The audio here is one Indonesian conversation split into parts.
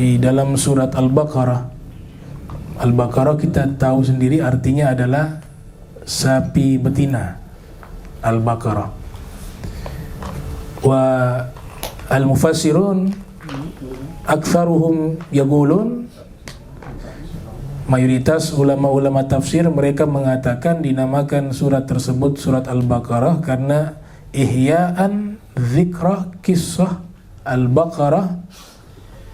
di dalam surat Al-Baqarah. Al-Baqarah kita tahu sendiri artinya adalah sapi betina. Al-Baqarah. Wa al-mufassirun aktsaruhum yaqulun, mayoritas ulama-ulama tafsir mereka mengatakan dinamakan surat tersebut surat Al-Baqarah karena ihya'an dzikra kisah Al-Baqarah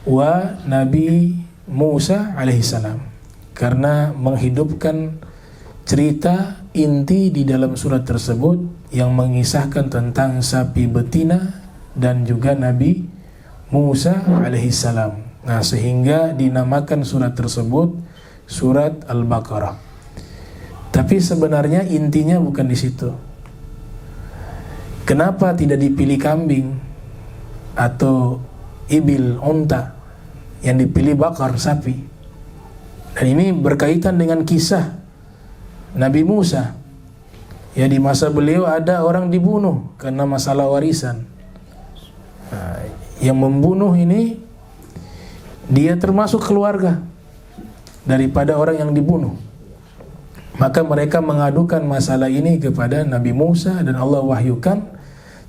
wa Nabi Musa alaihissalam, karena menghidupkan cerita inti di dalam surat tersebut yang mengisahkan tentang sapi betina dan juga Nabi Musa alaihissalam. Nah, sehingga dinamakan surat tersebut surat Al-Baqarah. Tapi sebenarnya intinya bukan di situ. Kenapa tidak dipilih kambing atau ibil, unta, yang dipilih bakar, sapi? Dan ini berkaitan dengan kisah Nabi Musa. Ya, di masa beliau ada orang dibunuh karena masalah warisan. Nah, yang membunuh ini dia termasuk keluarga daripada orang yang dibunuh. Maka mereka mengadukan masalah ini kepada Nabi Musa dan Allah wahyukan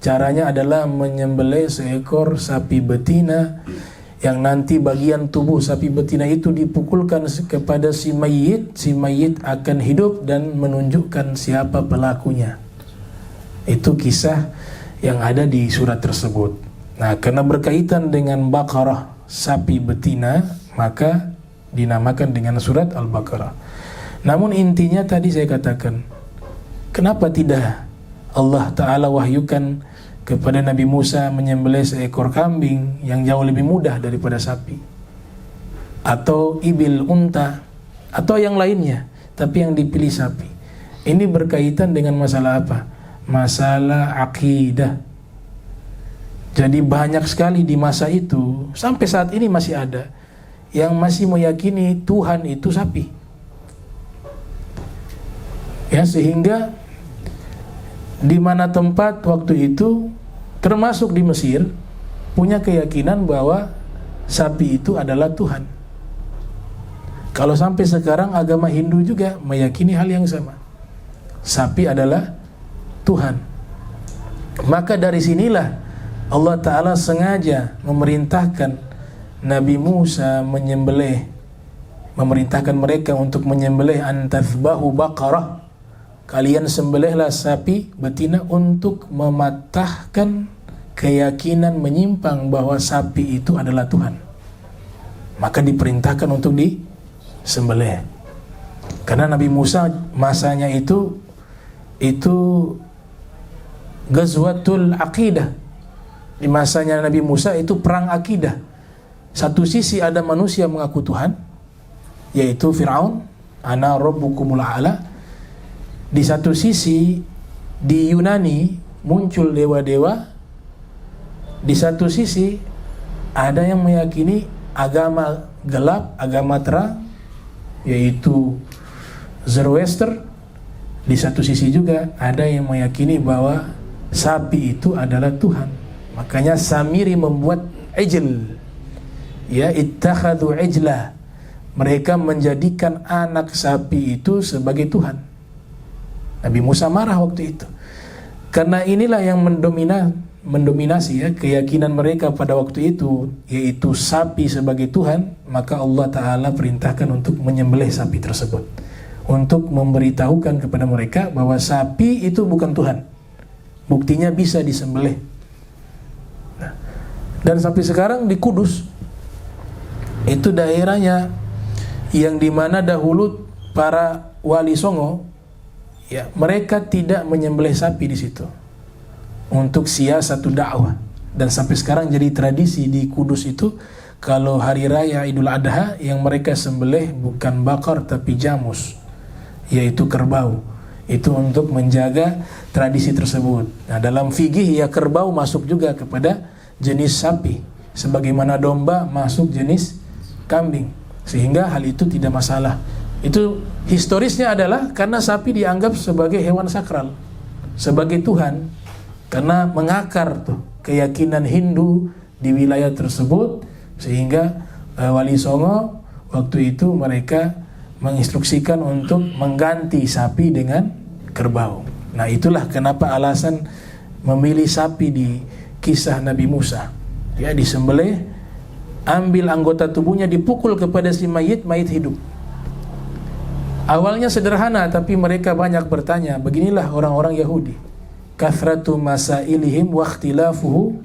caranya adalah menyembelih seekor sapi betina yang nanti bagian tubuh sapi betina itu dipukulkan kepada si mayit akan hidup dan menunjukkan siapa pelakunya. Itu kisah yang ada di surat tersebut. Nah, karena berkaitan dengan Baqarah, sapi betina, maka dinamakan dengan surat Al-Baqarah. Namun intinya tadi saya katakan, kenapa tidak Allah Ta'ala wahyukan kepada Nabi Musa menyembelih seekor kambing yang jauh lebih mudah daripada sapi, atau ibil, unta, atau yang lainnya, tapi yang dipilih sapi? Ini berkaitan dengan masalah apa? Masalah akidah. Jadi banyak sekali di masa itu, sampai saat ini masih ada yang masih meyakini Tuhan itu sapi. Ya, sehingga di mana tempat waktu itu, termasuk di Mesir, punya keyakinan bahwa sapi itu adalah Tuhan. Kalau sampai sekarang agama Hindu juga meyakini hal yang sama. Sapi adalah Tuhan. Maka dari sinilah Allah Ta'ala sengaja memerintahkan Nabi Musa memerintahkan mereka untuk menyembelih antazbahu baqarah. Kalian sembelihlah sapi betina untuk mematahkan keyakinan menyimpang bahwa sapi itu adalah Tuhan. Maka diperintahkan untuk disembelih. Karena Nabi Musa masanya itu Ghazwatul Aqidah. Di masanya Nabi Musa itu perang akidah. Satu sisi ada manusia mengaku Tuhan, yaitu Fir'aun, ana rabbukumul a'la. Di satu sisi di Yunani muncul dewa-dewa. Di satu sisi ada yang meyakini agama gelap, agama terang, yaitu Zoroaster. Di satu sisi juga ada yang meyakini bahwa sapi itu adalah Tuhan. Makanya Samiri membuat ijl, ya, ittakhadhu ijla. Mereka menjadikan anak sapi itu sebagai Tuhan. Nabi Musa marah waktu itu, karena inilah yang mendominasi ya keyakinan mereka pada waktu itu, yaitu sapi sebagai Tuhan. Maka Allah Ta'ala perintahkan untuk menyembelih sapi tersebut, untuk memberitahukan kepada mereka bahwa sapi itu bukan Tuhan. Buktinya bisa disembelih. Nah, dan sampai sekarang di Kudus, itu daerahnya yang dimana dahulu para wali songo, ya, mereka tidak menyembelih sapi di situ untuk siasatu dakwah. Dan sampai sekarang jadi tradisi di Kudus itu, kalau hari raya Idul Adha yang mereka sembelih bukan bakar tapi jamus, yaitu kerbau. Itu untuk menjaga tradisi tersebut. Nah, dalam fikih ya kerbau masuk juga kepada jenis sapi, sebagaimana domba masuk jenis kambing, sehingga hal itu tidak masalah. Itu historisnya adalah karena sapi dianggap sebagai hewan sakral, sebagai Tuhan, karena mengakar tuh keyakinan Hindu di wilayah tersebut, sehingga Wali Songo waktu itu mereka menginstruksikan untuk mengganti sapi dengan kerbau. Nah, itulah kenapa alasan memilih sapi di kisah Nabi Musa. Ya, disembelih, ambil anggota tubuhnya, dipukul kepada si mayit hidup. Awalnya sederhana, tapi mereka banyak bertanya. Beginilah orang-orang Yahudi. Kathratu masailihim wa ikhtilafuhum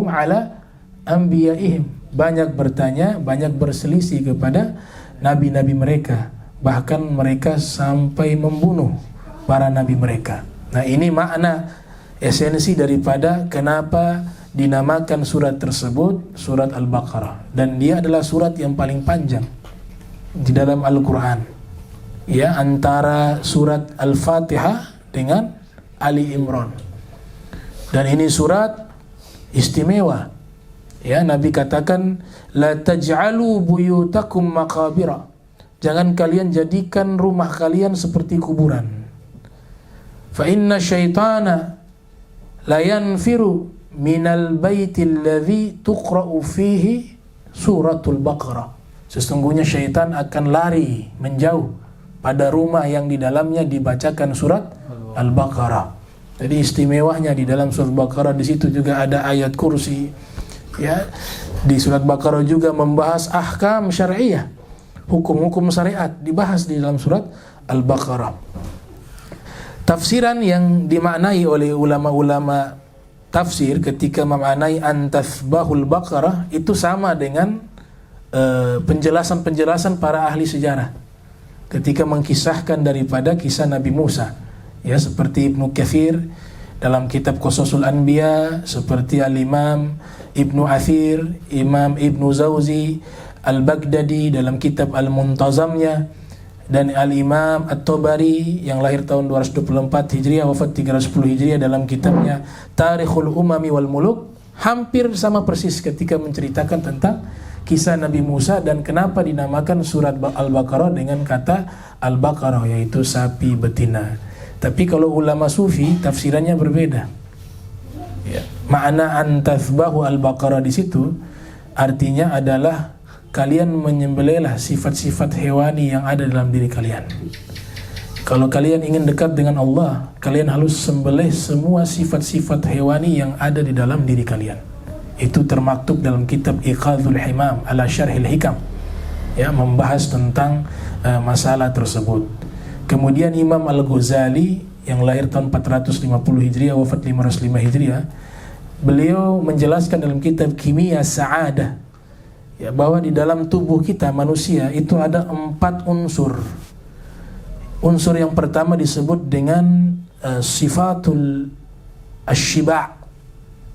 ala anbiyaihim. Banyak bertanya, banyak berselisih kepada nabi-nabi mereka. Bahkan mereka sampai membunuh para nabi mereka. Nah, ini makna esensi daripada kenapa dinamakan surat tersebut surat Al-Baqarah. Dan dia adalah surat yang paling panjang di dalam Al-Quran. Ya, antara surat Al-Fatihah dengan Ali Imran. Dan ini surat istimewa. Ya, Nabi katakan, la taj'alu buyutakum maqabira. Jangan kalian jadikan rumah kalian seperti kuburan. Fa inna syaitana la yanfiru minal baitil ladzi tuqra'u fihi suratul Baqarah. Sesungguhnya syaitan akan lari menjauh pada rumah yang di dalamnya dibacakan surat Al-Baqarah. Jadi istimewanya di dalam surat Baqarah, di situ juga ada ayat kursi. Ya, di surat Baqarah juga membahas ahkam syariah, hukum-hukum syariat dibahas di dalam surat Al-Baqarah. Tafsiran yang dimaknai oleh ulama-ulama tafsir ketika memaknai antasbahul Baqarah itu sama dengan penjelasan-penjelasan para ahli sejarah ketika mengkisahkan daripada kisah Nabi Musa. Ya, seperti Ibnu Katsir dalam kitab Qasasul Anbiya, seperti Al-Imam Ibnu Athir, Imam Ibnu Zawzi, Al-Baghdadi dalam kitab Al-Muntazamnya, dan Al-Imam At-Tabari yang lahir tahun 224 Hijriah, wafat 310 Hijriah dalam kitabnya Tarikhul Umami wal Muluk, hampir sama persis ketika menceritakan tentang kisah Nabi Musa dan kenapa dinamakan surat Al-Baqarah dengan kata Al-Baqarah, yaitu sapi betina. Tapi kalau ulama sufi tafsirannya berbeda. Ya. Makna antasbahu Al-Baqarah di situ artinya adalah kalian menyembelihlah sifat-sifat hewani yang ada dalam diri kalian. Kalau kalian ingin dekat dengan Allah, kalian harus sembelih semua sifat-sifat hewani yang ada di dalam diri kalian. Itu termaktub dalam kitab Iqadhul Himam ala Syarhil Hikam, ya, membahas tentang masalah tersebut. Kemudian Imam Al-Ghazali yang lahir tahun 450 Hijriah, wafat 505 Hijriah, beliau menjelaskan dalam kitab Kimia Sa'adah, ya, bahwa di dalam tubuh kita manusia itu ada 4 unsur. Unsur yang pertama disebut dengan sifatul asyiba',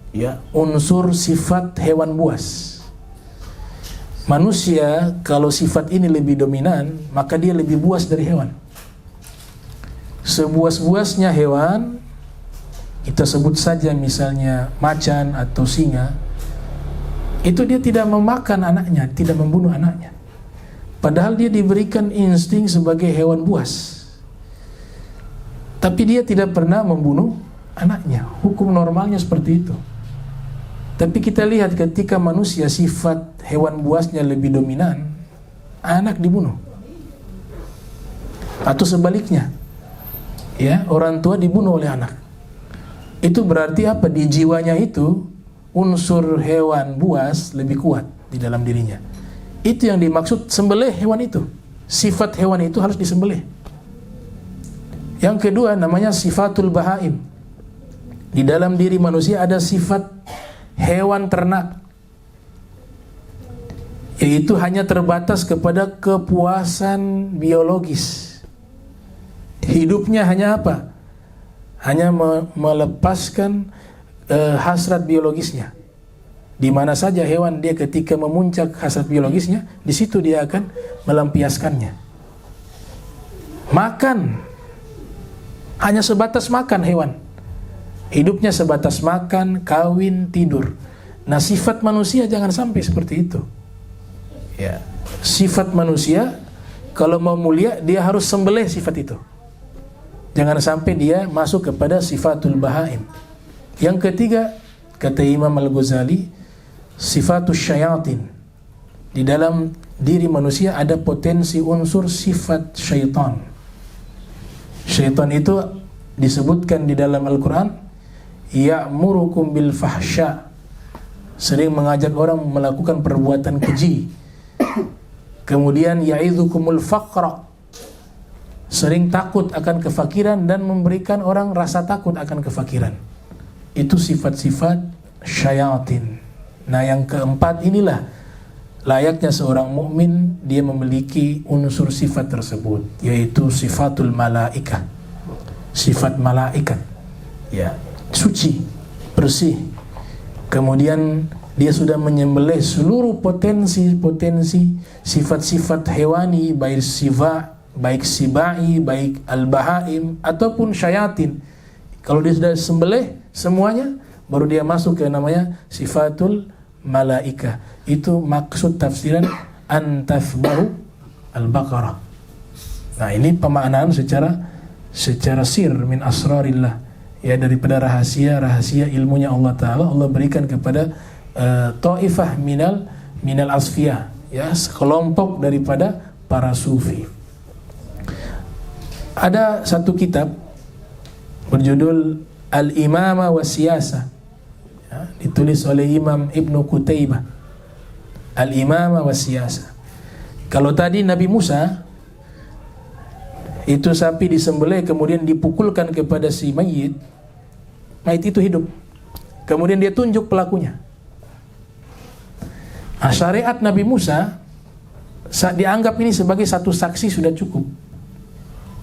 ya, unsur sifat hewan buas. Manusia kalau sifat ini lebih dominan, maka dia lebih buas dari hewan. Sebuas-buasnya hewan, kita sebut saja misalnya macan atau singa, itu dia tidak memakan anaknya, tidak membunuh anaknya. Padahal dia diberikan insting sebagai hewan buas, tapi dia tidak pernah membunuh anaknya. Hukum normalnya seperti itu. Tapi kita lihat ketika manusia sifat hewan buasnya lebih dominan, anak dibunuh. Atau sebaliknya, ya, orang tua dibunuh oleh anak. Itu berarti apa? Di jiwanya itu unsur hewan buas lebih kuat di dalam dirinya. Itu yang dimaksud sembelih hewan itu. Sifat hewan itu harus disembelih. Yang kedua namanya sifatul bahaim. Di dalam diri manusia ada sifat hewan ternak, yaitu hanya terbatas kepada kepuasan biologis. Hidupnya hanya apa? Hanya melepaskan hasrat biologisnya. Di mana saja hewan dia ketika memuncak hasrat biologisnya, di situ dia akan melampiaskannya. Makan, hanya sebatas makan hewan. Hidupnya sebatas makan, kawin, tidur. Nah, sifat manusia jangan sampai seperti itu. Ya, sifat manusia kalau mau mulia dia harus sembelih sifat itu. Jangan sampai dia masuk kepada sifatul bahaim. Yang ketiga, kata Imam Al-Ghazali, sifatus syayatin. di dalam diri manusia ada potensi unsur sifat syaitan. Syaitan itu disebutkan di dalam Al-Quran, ya'murukum bil fahsya, sering mengajak orang melakukan perbuatan keji. Kemudian ya'idzukumul faqra, sering takut akan kefakiran dan memberikan orang rasa takut akan kefakiran. Itu sifat-sifat syayatin. Nah, yang keempat inilah layaknya seorang mukmin, dia memiliki unsur sifat tersebut, yaitu sifatul malaikah, sifat malaikat, ya, suci, bersih. Kemudian dia sudah menyembelih seluruh potensi sifat-sifat hewani, baik sibai, baik al-bahaim ataupun syayatin. Kalau dia sudah sembelih semuanya, baru dia masuk ke namanya sifatul malaikah. Itu maksud tafsiran antafbahu al-baqarah. Nah, ini pemaknaan secara sir min asrarillah, ya, daripada rahasia ilmunya Allah Ta'ala. Allah berikan kepada ta'ifah minal asfiyah, ya, sekelompok daripada para sufi. Ada satu kitab berjudul Al-Imamah wa Siyasah, ya, ditulis oleh Imam Ibnu Qutaybah. Al-Imamah wa Siyasah. Kalau tadi Nabi Musa itu sapi disembelih kemudian dipukulkan kepada si mayit itu hidup. Kemudian dia tunjuk pelakunya. Nah, syariat Nabi Musa dianggap ini sebagai satu saksi sudah cukup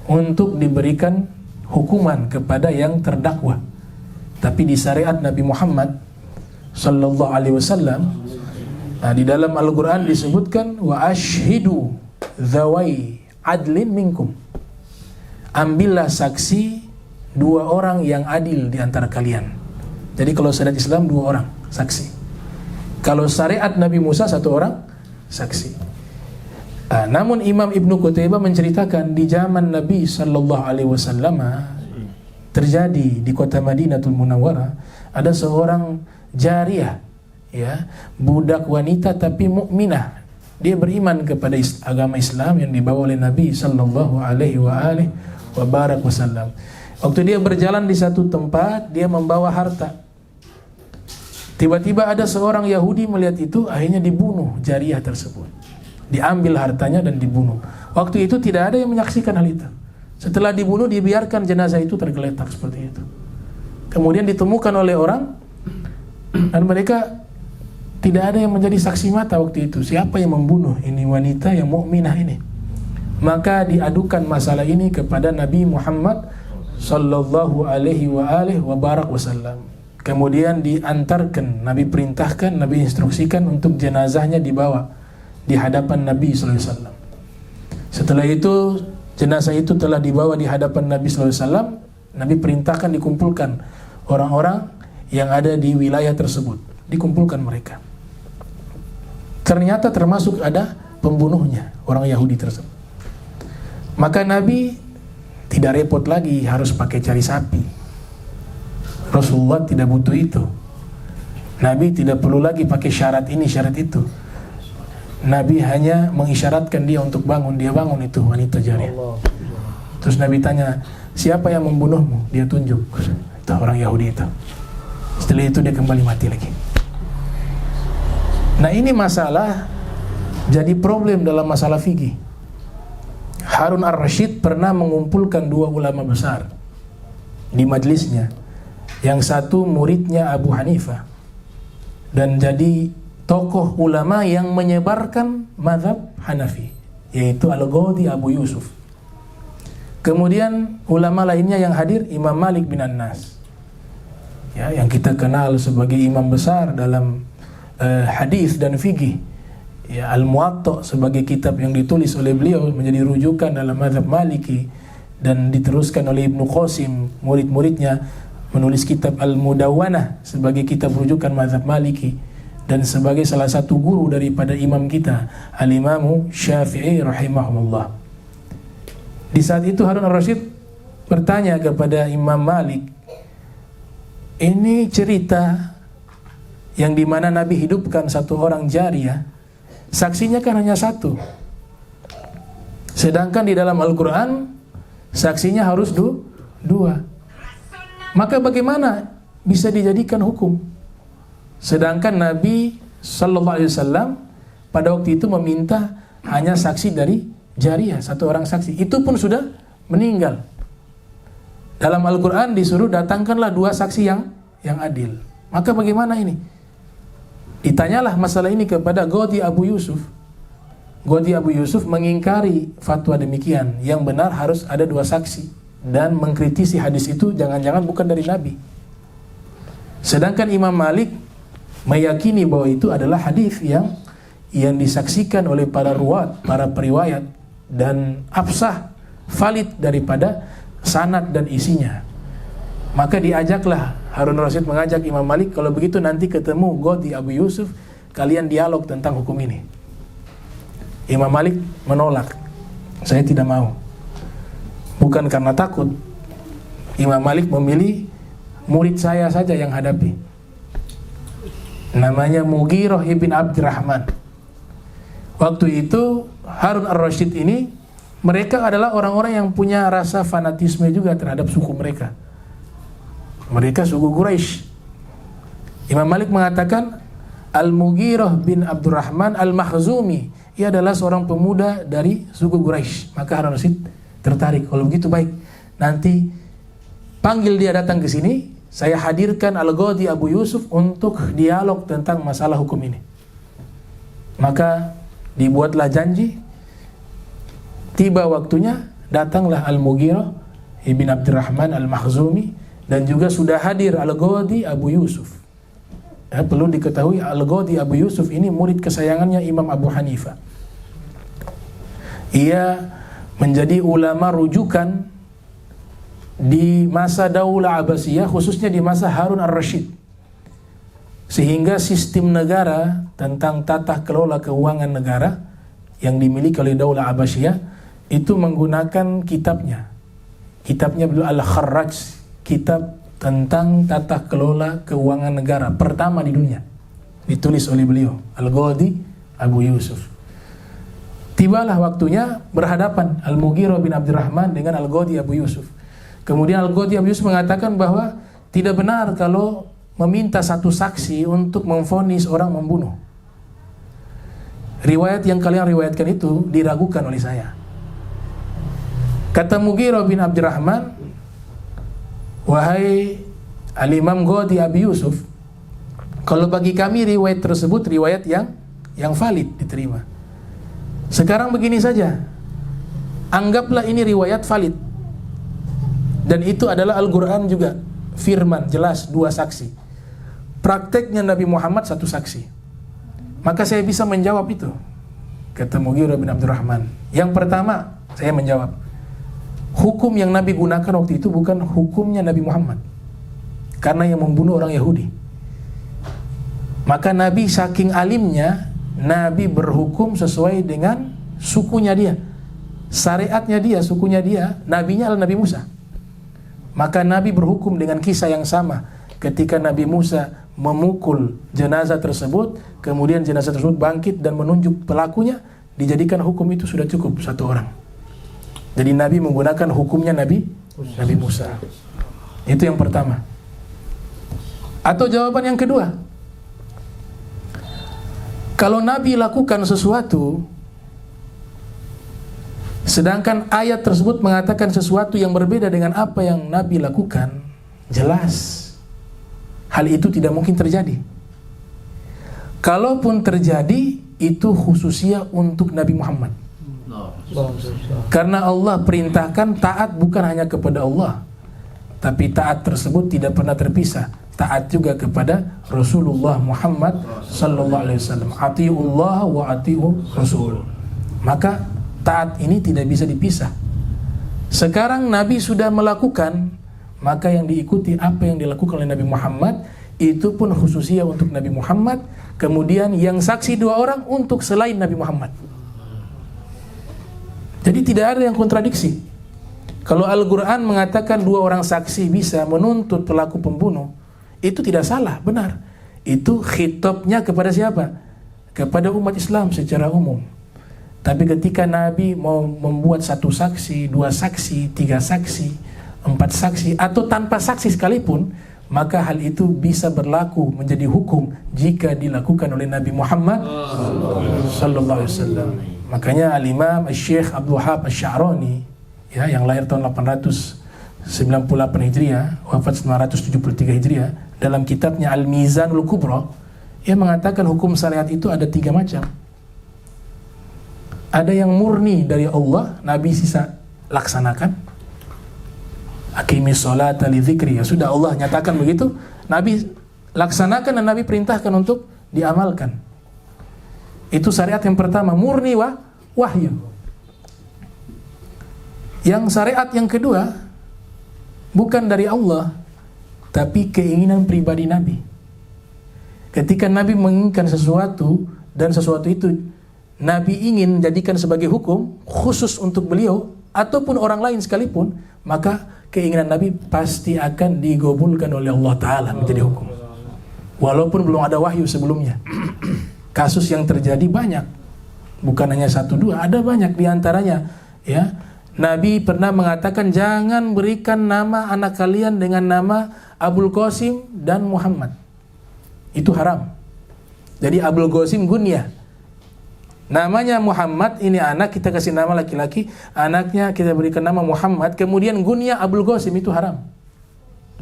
untuk diberikan hukuman kepada yang terdakwa. Tapi di syariat Nabi Muhammad sallallahu alaihi wasallam, di dalam Al-Quran disebutkan wa ashhidu dzawai adlin minkum, ambillah saksi 2 orang yang adil di antara kalian. Jadi kalau syariat Islam 2 orang saksi, kalau syariat Nabi Musa 1 orang saksi. Namun Imam Ibnu Qutaybah menceritakan di zaman Nabi sallallahu alaihi wasallam terjadi di kota Madinatul Munawwarah ada seorang jariyah, ya, budak wanita tapi mukminah. Dia beriman kepada agama Islam yang dibawa oleh Nabi sallallahu alaihi wasallam. Waktu dia berjalan di satu tempat, dia membawa harta. Tiba-tiba ada seorang Yahudi melihat itu, akhirnya dibunuh jariyah tersebut. Diambil hartanya dan dibunuh. Waktu itu tidak ada yang menyaksikan hal itu. Setelah dibunuh, dibiarkan jenazah itu tergeletak seperti itu. Kemudian ditemukan oleh orang, dan mereka tidak ada yang menjadi saksi mata waktu itu. Siapa yang membunuh ini wanita yang mukminah ini? Maka diadukan masalah ini kepada Nabi Muhammad sallallahu alaihi wasallam. Kemudian diantarkan, Nabi perintahkan, Nabi instruksikan untuk jenazahnya dibawa di hadapan Nabi sallallahu alaihi wasallam. Setelah itu jenazah itu telah dibawa di hadapan Nabi sallallahu alaihi wasallam. Nabi perintahkan dikumpulkan orang-orang yang ada di wilayah tersebut, dikumpulkan mereka. Ternyata termasuk ada pembunuhnya, orang Yahudi tersebut. Maka Nabi tidak repot lagi harus pakai cari sapi. Rasulullah tidak butuh itu. Nabi tidak perlu lagi pakai syarat ini, syarat itu. Nabi hanya mengisyaratkan dia untuk bangun, dia bangun itu wanita jariyah. Terus Nabi tanya, siapa yang membunuhmu? Dia tunjuk, itu orang Yahudi itu. Setelah itu dia kembali mati lagi. Nah, ini masalah jadi problem dalam masalah fikih. Harun ar-Rasyid pernah mengumpulkan 2 ulama besar di majlisnya. Yang satu muridnya Abu Hanifah dan jadi tokoh ulama yang menyebarkan mazhab Hanafi, yaitu Al-Ghazali Abu Yusuf. Kemudian ulama lainnya yang hadir Imam Malik bin Anas, ya, yang kita kenal sebagai imam besar dalam hadis dan fikih. Ya, Al-Muwatta sebagai kitab yang ditulis oleh beliau menjadi rujukan dalam mazhab Maliki, dan diteruskan oleh Ibnu Qasim, murid-muridnya, menulis kitab Al-Mudawwanah sebagai kitab rujukan mazhab Maliki, dan sebagai salah satu guru daripada imam kita Al-Imamu Syafi'i rahimahullah. Di saat itu Harun ar-Rasyid bertanya kepada Imam Malik, ini cerita yang dimana Nabi hidupkan satu orang jariyah saksinya kan hanya satu. Sedangkan di dalam Al-Quran saksinya harus dua. Maka bagaimana bisa dijadikan hukum? Sedangkan Nabi Sallallahu Alaihi Wasallam pada waktu itu meminta hanya saksi dari jariyah, satu orang saksi. Itu pun sudah meninggal. Dalam Al-Quran disuruh datangkanlah dua saksi yang adil. Maka bagaimana ini? Ditanyalah masalah ini kepada Ghadi Abu Yusuf. Ghadi Abu Yusuf mengingkari fatwa demikian. Yang benar harus ada dua saksi. Dan mengkritisi hadis itu jangan-jangan bukan dari Nabi. Sedangkan Imam Malik meyakini bahwa itu adalah hadis yang disaksikan oleh para ruwat, para periwayat, dan absah, valid daripada sanad dan isinya. Maka diajaklah Harun Rasyid mengajak Imam Malik, kalau begitu nanti ketemu Ghadi Abu Yusuf, kalian dialog tentang hukum ini. Imam Malik menolak, saya tidak mau. Bukan karena takut, Imam Malik memilih murid saya saja yang hadapi. Namanya Mughirah ibn Abdurrahman. Waktu itu Harun ar-Rasyid ini, mereka adalah orang-orang yang punya rasa fanatisme juga terhadap suku mereka. Mereka suku Quraisy. Imam Malik mengatakan Al-Mughirah bin Abdurrahman Al-Makhzumi, ia adalah seorang pemuda dari suku Quraisy. Maka Harun ar-Rasyid tertarik. Kalau begitu baik, nanti panggil dia datang ke sini, saya hadirkan Al-Ghadi Abu Yusuf untuk dialog tentang masalah hukum ini. Maka dibuatlah janji. Tiba waktunya, datanglah Al-Mughirah ibn Abdurrahman Al-Makhzumi, dan juga sudah hadir Al-Ghadi Abu Yusuf. Perlu diketahui Al-Ghadi Abu Yusuf ini murid kesayangannya Imam Abu Hanifah. Ia menjadi ulama rujukan di masa Daulah Abbasiyah, khususnya di masa Harun ar-Rasyid. Sehingga sistem negara tentang tata kelola keuangan negara yang dimiliki oleh Daulah Abbasiyah itu menggunakan kitabnya. Kitabnya beliau Al-Kharraj, kitab tentang tata kelola keuangan negara pertama di dunia, ditulis oleh beliau Al-Ghadi Abu Yusuf. Tibalah waktunya berhadapan Al-Mughirah bin Abdurrahman dengan Al-Ghadi Abu Yusuf. Kemudian Al-Ghadi Abu Yusuf mengatakan bahwa tidak benar kalau meminta satu saksi untuk memvonis orang membunuh. Riwayat yang kalian riwayatkan itu diragukan oleh saya. Kata Mughirah bin Abdurrahman, wahai Al-Imam Ghadi Abi Yusuf, kalau bagi kami riwayat tersebut riwayat yang valid, diterima. Sekarang begini saja, anggaplah ini riwayat valid, dan itu adalah Al-Quran juga, firman jelas dua saksi. Prakteknya Nabi Muhammad satu saksi. Maka saya bisa menjawab itu. Kata Mughirah bin Abdurrahman, yang pertama saya menjawab, hukum yang Nabi gunakan waktu itu bukan hukumnya Nabi Muhammad, karena yang membunuh orang Yahudi. Maka Nabi saking alimnya, Nabi berhukum sesuai dengan sukunya dia, syariatnya dia, sukunya dia. Nabinya adalah Nabi Musa. Maka Nabi berhukum dengan kisah yang sama. Ketika Nabi Musa memukul jenazah tersebut, kemudian jenazah tersebut bangkit dan menunjuk pelakunya, dijadikan hukum itu sudah cukup satu orang. Jadi Nabi menggunakan hukumnya Nabi Musa. Itu yang pertama. Atau jawaban yang kedua, kalau Nabi lakukan sesuatu, sedangkan ayat tersebut mengatakan sesuatu yang berbeda dengan apa yang Nabi lakukan, jelas hal itu tidak mungkin terjadi. Kalaupun terjadi, itu khususnya untuk Nabi Muhammad. Karena Allah perintahkan taat bukan hanya kepada Allah, tapi taat tersebut tidak pernah terpisah. Taat juga kepada Rasulullah Muhammad sallallahu alaihi wasallam. Atiullah wa atiur Rasul. Maka taat ini tidak bisa dipisah. Sekarang Nabi sudah melakukan, maka yang diikuti apa yang dilakukan oleh Nabi Muhammad, itu pun khususnya untuk Nabi Muhammad. Kemudian yang saksi dua orang untuk selain Nabi Muhammad. Jadi tidak ada yang kontradiksi. Kalau Al-Quran mengatakan dua orang saksi bisa menuntut pelaku pembunuh, itu tidak salah, benar. Itu khitabnya kepada siapa? kepada umat Islam secara umum. Tapi ketika Nabi mau membuat satu saksi, dua saksi, tiga saksi, empat saksi, atau tanpa saksi sekalipun, maka hal itu bisa berlaku menjadi hukum jika dilakukan oleh Nabi Muhammad sallallahu alaihi wasallam. Makanya Al-Imam Syekh Abdul Wahab Asy-Sya'rani, ya, yang lahir tahun 898 Hijriah, wafat 973 Hijriah, dalam kitabnya Al-Mizanul Kubra, ia mengatakan hukum syariat itu ada 3 macam. Ada yang murni dari Allah, Nabi sisa laksanakan. Aqimis sholata li dzikri, ya sudah Allah nyatakan begitu, Nabi laksanakan dan Nabi perintahkan untuk diamalkan. Itu syariat yang pertama, murni wahyu. Yang syariat yang kedua bukan dari Allah, tapi keinginan pribadi Nabi. Ketika Nabi menginginkan sesuatu dan sesuatu itu Nabi ingin jadikan sebagai hukum khusus untuk beliau ataupun orang lain sekalipun, maka keinginan Nabi pasti akan digabulkan oleh Allah Ta'ala menjadi hukum, walaupun belum ada wahyu sebelumnya. Kasus yang terjadi banyak, bukan hanya 1 2, ada banyak diantaranya, ya. Nabi pernah mengatakan jangan berikan nama anak kalian dengan nama Abul Qasim dan Muhammad, itu haram. Jadi Abul Qasim gunyah, namanya Muhammad, ini anak, kita kasih nama laki-laki, anaknya kita berikan nama Muhammad, kemudian gunya Abul Qasim, itu haram.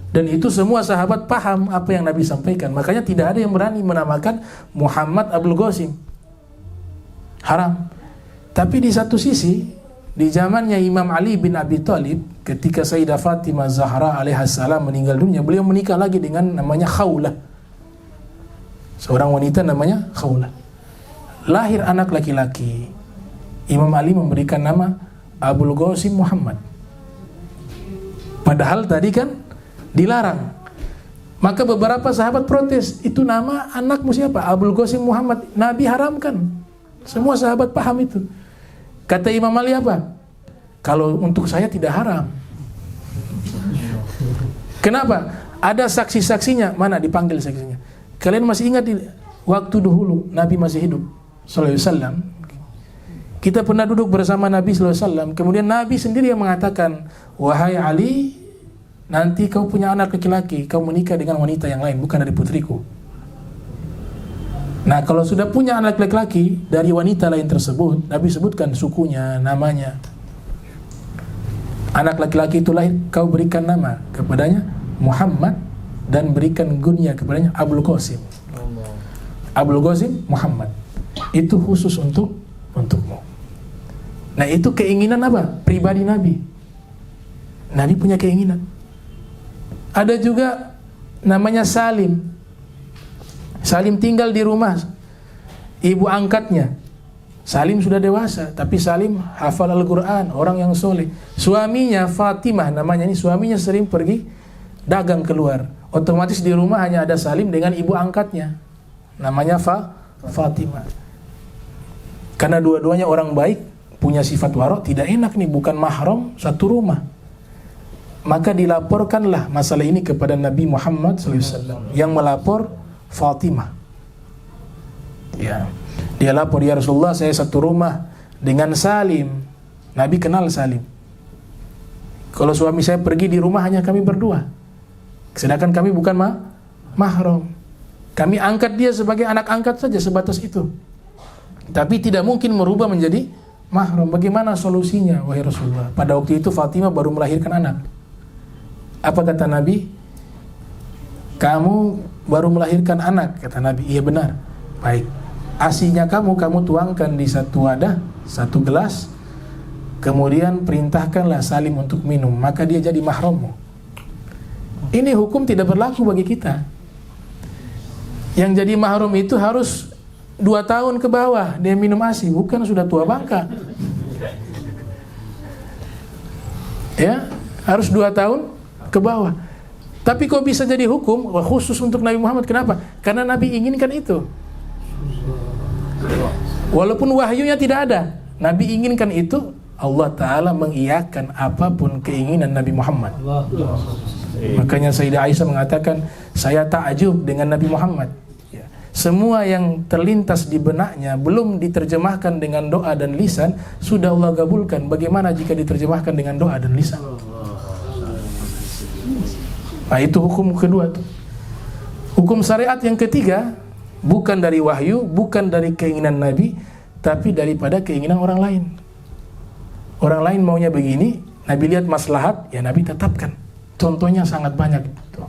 Dan itu semua sahabat paham apa yang Nabi sampaikan. Makanya tidak ada yang berani menamakan Muhammad Abul Qasim. Haram. Tapi di satu sisi, di zamannya Imam Ali bin Abi Thalib, ketika Sayyidah Fatimah Zahra alaihissalam meninggal dunia, beliau menikah lagi dengan namanya Khawlah. Seorang wanita namanya Khawlah. Lahir anak laki-laki. Imam Ali memberikan nama Abul Qasim Muhammad. Padahal tadi kan dilarang. Maka beberapa sahabat protes, itu nama anakmu siapa? Abul Qasim Muhammad. Nabi haramkan. Semua sahabat paham itu. Kata Imam Ali apa? Kalau untuk saya tidak haram. Kenapa? Ada saksi-saksinya. Mana dipanggil saksinya? Kalian masih ingat waktu dahulu Nabi masih hidup sallallahu alaihi wasallam, kita pernah duduk bersama Nabi sallallahu alaihi wasallam, kemudian Nabi sendiri yang mengatakan, wahai Ali, nanti kau punya anak laki-laki, kau menikah dengan wanita yang lain, bukan dari putriku. Nah, kalau sudah punya anak laki-laki dari wanita lain tersebut, Nabi sebutkan sukunya, namanya. Anak laki-laki itu lahir, kau berikan nama kepadanya Muhammad dan berikan gunya kepadanya Abul Qasim. Abul Qasim Muhammad. Itu khusus untukmu. Nah, itu keinginan apa? Pribadi Nabi. Nabi punya keinginan. Ada juga namanya Salim. Salim tinggal di rumah ibu angkatnya. Salim sudah dewasa, tapi Salim hafal Al-Quran, orang yang soleh. Suaminya Fatimah namanya, ini suaminya sering pergi dagang keluar. Otomatis di rumah hanya ada Salim dengan ibu angkatnya, namanya Fatimah. Karena dua-duanya orang baik, punya sifat wara', tidak enak nih, bukan mahram satu rumah. Maka dilaporkanlah masalah ini kepada Nabi Muhammad SAW, yang melapor Fatimah. Ya, dia lapor, ya Rasulullah, saya satu rumah dengan Salim. Nabi kenal Salim. Kalau suami saya pergi, di rumah hanya kami berdua, sedangkan kami bukan mahram. Kami angkat dia sebagai anak angkat saja, sebatas itu. Tapi tidak mungkin merubah menjadi mahram. Bagaimana solusinya, wahai Rasulullah? Pada waktu itu Fatimah baru melahirkan anak. Apa kata Nabi? Kamu baru melahirkan anak, kata Nabi. Iya benar. Baik. ASInya kamu tuangkan di satu wadah, satu gelas. Kemudian perintahkanlah Salim untuk minum, maka dia jadi mahrammu. Ini hukum tidak berlaku bagi kita. Yang jadi mahram itu harus 2 tahun ke bawah dia minum ASI, bukan sudah tua bangka. Ya, harus 2 tahun ke bawah. Tapi kok bisa jadi hukum khusus untuk Nabi Muhammad? Kenapa? Karena Nabi inginkan itu. Walaupun wahyunya tidak ada, Nabi inginkan itu. Allah Ta'ala mengiyakan apapun keinginan Nabi Muhammad. Makanya Sayyidah Aisyah mengatakan, saya takjub dengan Nabi Muhammad. semua yang terlintas di benaknya belum diterjemahkan dengan doa dan lisan, sudah Allah kabulkan. Bagaimana jika diterjemahkan dengan doa dan lisan? Nah, itu hukum kedua tuh. Hukum syariat yang ketiga, bukan dari wahyu, bukan dari keinginan Nabi, tapi daripada keinginan orang lain. Orang lain maunya begini, Nabi lihat maslahat, ya Nabi tetapkan. Contohnya sangat banyak.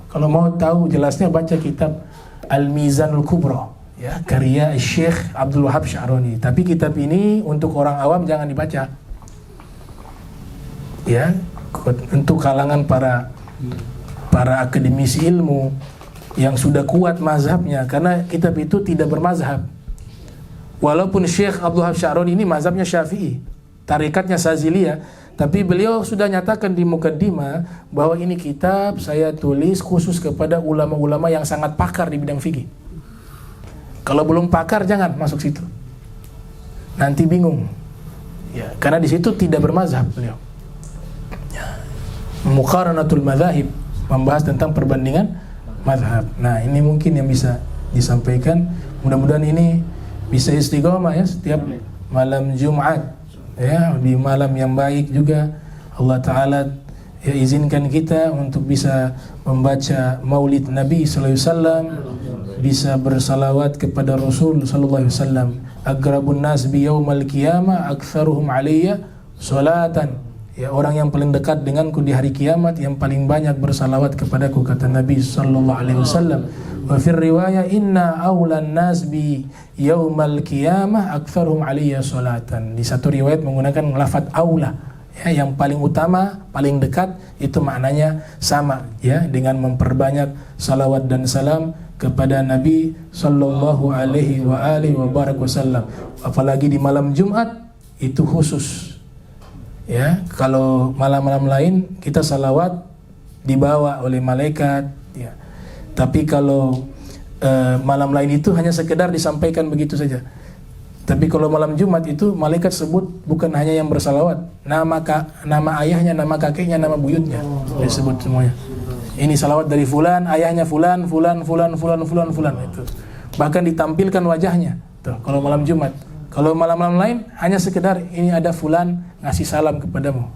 Kalau mau tahu jelasnya, baca kitab Al-Mizanul Kubra, ya, karya Syekh Abdul Wahab Sya'rani. Tapi kitab ini untuk orang awam jangan dibaca. Ya, untuk kalangan para akademisi ilmu yang sudah kuat mazhabnya, karena kitab itu tidak bermazhab. Walaupun Syekh Abdul Wahab Sya'rani ini mazhabnya Syafi'i, tarikatnya Saziliyah, tapi beliau sudah nyatakan di mukaddimah bahwa ini kitab saya tulis khusus kepada ulama-ulama yang sangat pakar di bidang fikih. Kalau belum pakar jangan masuk situ, nanti bingung. Ya, karena di situ tidak bermazhab beliau. Ya. Muqaranatul madzahib, membahas tentang perbandingan mazhab. Nah, ini mungkin yang bisa disampaikan. Mudah-mudahan ini bisa istiqomah ya setiap malam Jumat. Ya, di malam yang baik juga Allah Ta'ala ya izinkan kita untuk bisa membaca maulid Nabi Sallallahu Alaihi Wasallam, bisa bersalawat kepada Rasul Sallallahu Alaihi Wasallam. Aqrabun nas bi yaumal qiyamah aktsaruhum alayya salatan. Ya, orang yang paling dekat denganku di hari kiamat yang paling banyak bersalawat kepadaku, kata Nabi Sallallahu Alaihi Wasallam. Wa fir riwayah inna awlan nas bi yaumal qiyamah aktsaruhum alayya salatan. Di satu riwayat menggunakan lafaz aula, ya, yang paling utama, paling dekat, itu maknanya sama ya dengan memperbanyak salawat dan salam kepada Nabi Sallallahu Alaihi Wasallam. Apalagi di malam Jumat itu khusus. Ya, kalau malam-malam lain kita salawat dibawa oleh malaikat, ya. Tapi kalau malam lain itu hanya sekedar disampaikan begitu saja. Tapi kalau malam Jumat itu malaikat sebut bukan hanya yang bersalawat, nama ayahnya, nama kakeknya, nama buyutnya disebut semuanya. Ini salawat dari fulan, ayahnya fulan itu. Bahkan ditampilkan wajahnya. Tuh, kalau malam Jumat. Kalau malam-malam lain hanya sekedar ini ada fulan ngasih salam kepadamu,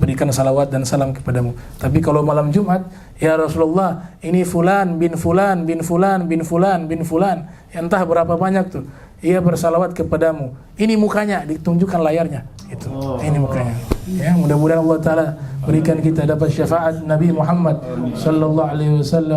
berikan salawat dan salam kepadamu. Tapi kalau malam Jumat, ya Rasulullah, ini fulan bin fulan bin fulan bin fulan bin fulan, entah berapa banyak tuh, ia bersalawat kepadamu. Ini mukanya, ditunjukkan layarnya. Itu, ini mukanya. Ya, mudah-mudahan Allah Ta'ala berikan kita dapat syafaat Nabi Muhammad Sallallahu Alaihi Wasallam.